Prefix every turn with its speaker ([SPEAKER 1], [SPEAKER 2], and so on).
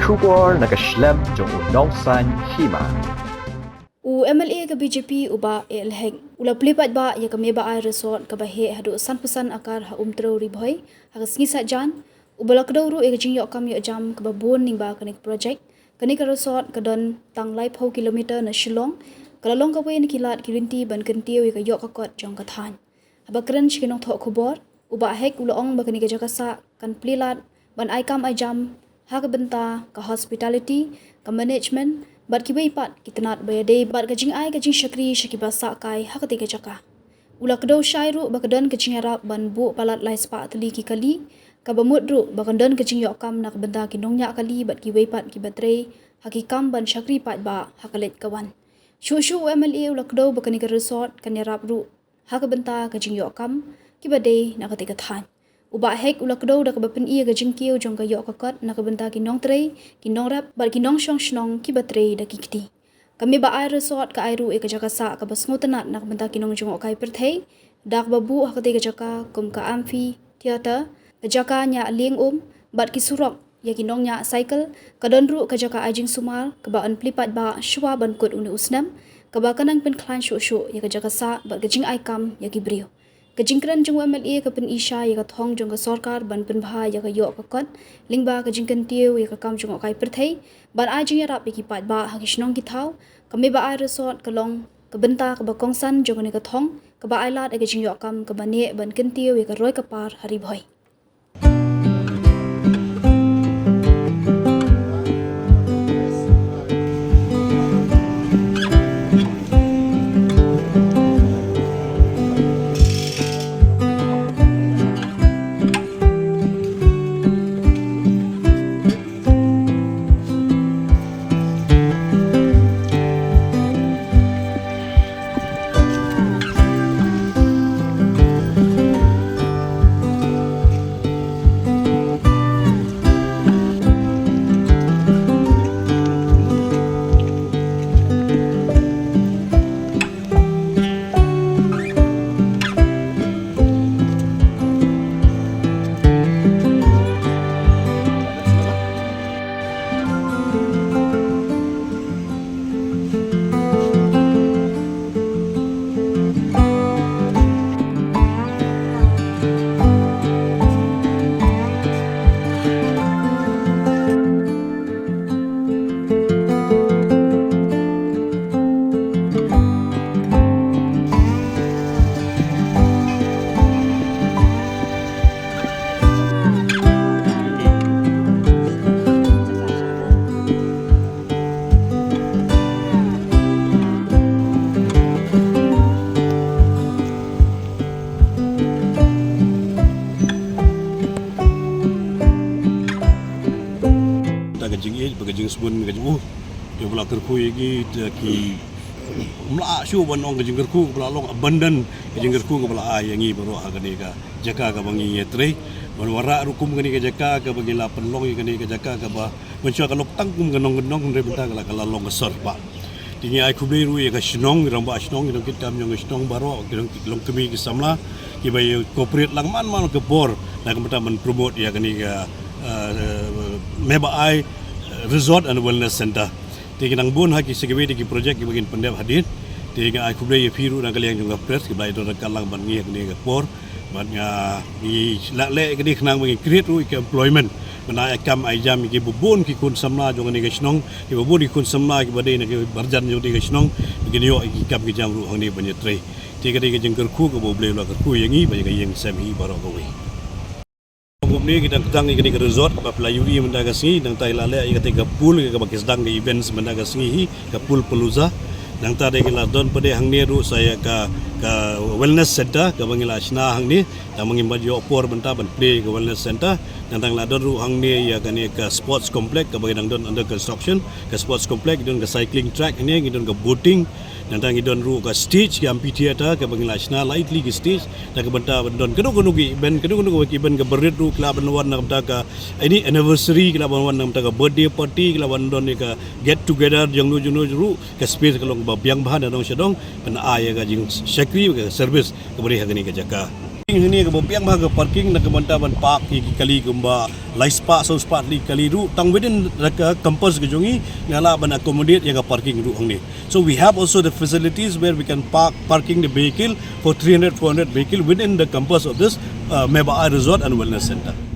[SPEAKER 1] Shubor nakaslem jong unongsan Hima.
[SPEAKER 2] MLA ke BJP uba elheng ula plipat ba ya ke meba ai resort ke bahe hadu san pesan akar ha Umtrew ribhoi ha sngi jan ubala keduru e Jingïoh kam yo jam ke babun ning ba kenik project kenik resort ke don tang lai phau kilometer na Shillong kalalong ka wen kilat kirinti ban kentiu ke yo ka kot jong ka than aba kren chikinong tho khobor uba hek ula ong ba kenik jakasa kan plilat ban ai kam ai jam ha ke benta ka hospitality ka management bat Kiwei pat kitanat bayade bat gajing ai gajing syakri syakiba sakai ha ketika jaka ula kedo syairu bakadan gajing arab ban bu palat lai spa teli ki kali ka bamudru bakadan gajing yok kam nak benda kinongnya kali bat Kiwei pat ki batre hakikam ban syakri pat ba hakalet kawan shu MLA ula kedo bakani ke resort kan arab ru ha ka benta gajing yok kam ki bade nak ketika than uba hek ula kedo dak bapen ia ga jingkiu jong ga yok kakot nak benta ki nong trei ki nong rap bar ki nong shong shnong ki batre dak kiti kami ba ai resort ka airu e ka jakasa ka basngotanat nak benta ki nong jong okai perthei dak babu hakate ga jaka kum ka amphi theater ka jaka nya ling bat ki surok ya ki nong nya cycle ka donru ka jaka ajing sumal ka ba an plipat ba shwa ban kut uni usnam ka ba kanang pen klan shu ya ka jakasa bat gajing ai kam ya ki brio kejingkran jong MLA ka pen isha ya ka thong jong ka sarkar ban pen bha ya ka yo ka kon lingba ka jingkan tiu ya ka kam jong kai perthei ban a jing rap ki pat ba ha kishnong ki thau ka me ba a resort ka long ka benta ka ba kongsan jong ne ka thong ka ba ai lat ka jing yo kam ka ba ne ban ken tiu ya ka roi ka par hari bhoi
[SPEAKER 3] Gajing sebun gajing dia pula kerku lagi ki mla syu ban ong gajing kerku pula long abandon gajing kerku pula yang i baru ha gani ka jaka ka bangi yetre ban wara rukum gani ka jaka ka bagi la penlong gani ka jaka ka ba mencu ka lok tangkum genong re benta ka long kesor pa tingi ai kublei ru ya ka shnong ramba shnong kita kitam yang shnong baru long kemi ki samla ki bay corporate lang man ke bor na ka benta men promote ya gani ka meba ai resort and wellness center. Tiga nang bun haki sekiwe di projek yang bagian pendep hadir. Tiga aku beli firu nang kalian juga press kita itu kalang bangi kini ke por. Banyak di lak kini kenang bagi create ru employment. Mana akam ajam ki bubun ki kun samla jongan ni kesnong. Ki bubun ki kun samla ki badai nak berjan jong di kesnong. Begini yo ki kam ki jam ru hang ni banyak tray. Tiga jengker ku ke boleh lah kerku yang ini banyak yang semi baru kawi. Ni kita ketang ni ke resort apa pelayuri mendaga singi dan tai lale ia ketika pool ke bagi sedang ke events mendaga singi ke pool peluza dan tadi kita don pada hang ni ru saya ke wellness center ke bangila asna hang ni dan mengimbau jo por benta ban Plie ke wellness center dan tang ladon ru hang ni ya ke sports complex ke bagi dang don under construction ke sports complex don ke cycling track ni don ke boating dan tang idon ru ke stage ke amphitheater ke bangila asna lightly ke stage dan ke benta don kedu ki ben kedu ki ben ke berit ru kelab wan nak ka ini anniversary kelab wan nak ka birthday party kelab wan don ni ke get together jang nu ru ke space kelong biang bahan dan dong sedong pen aya ka jing sekri ke service ke beri hagani ke jaka Ini ke biang bahaga parking nak kemantaban park iki kali kumba lai spa so spa li kali ru tang within the campus ke jongi ngala ban accommodate yang parking ru ang ni. So we have also the facilities where we can parking the vehicle for 300 400 vehicle within the campus of this Mebaai Resort and Wellness Center.